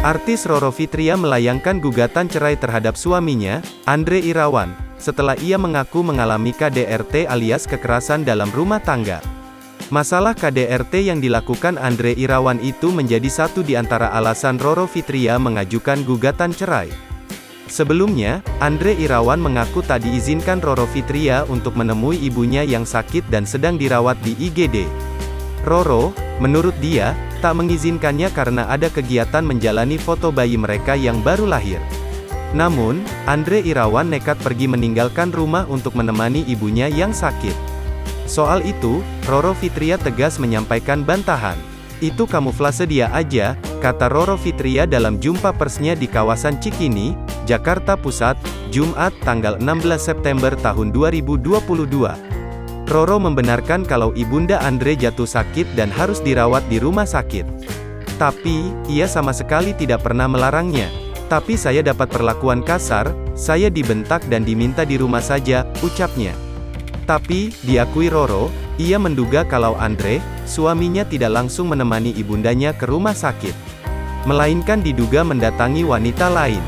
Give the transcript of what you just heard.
Artis Roro Fitria melayangkan gugatan cerai terhadap suaminya, Andre Irawan, setelah ia mengaku mengalami KDRT alias kekerasan dalam rumah tangga. Masalah KDRT yang dilakukan Andre Irawan itu menjadi satu di antara alasan Roro Fitria mengajukan gugatan cerai. Sebelumnya, Andre Irawan mengaku tak diizinkan Roro Fitria untuk menemui ibunya yang sakit dan sedang dirawat di IGD. Roro, menurut dia, tak mengizinkannya karena ada kegiatan menjalani foto bayi mereka yang baru lahir. Namun, Andre Irawan nekat pergi meninggalkan rumah untuk menemani ibunya yang sakit. Soal itu, Roro Fitria tegas menyampaikan bantahan. "Itu kamuflase dia aja," kata Roro Fitria dalam jumpa persnya di kawasan Cikini, Jakarta Pusat, Jumat, tanggal 16 September tahun 2022. Roro membenarkan kalau ibunda Andre jatuh sakit dan harus dirawat di rumah sakit. Tapi, ia sama sekali tidak pernah melarangnya. "Tapi saya dapat perlakuan kasar, saya dibentak dan diminta di rumah saja," ucapnya. Tapi, diakui Roro, ia menduga kalau Andre, suaminya tidak langsung menemani ibundanya ke rumah sakit, melainkan diduga mendatangi wanita lain.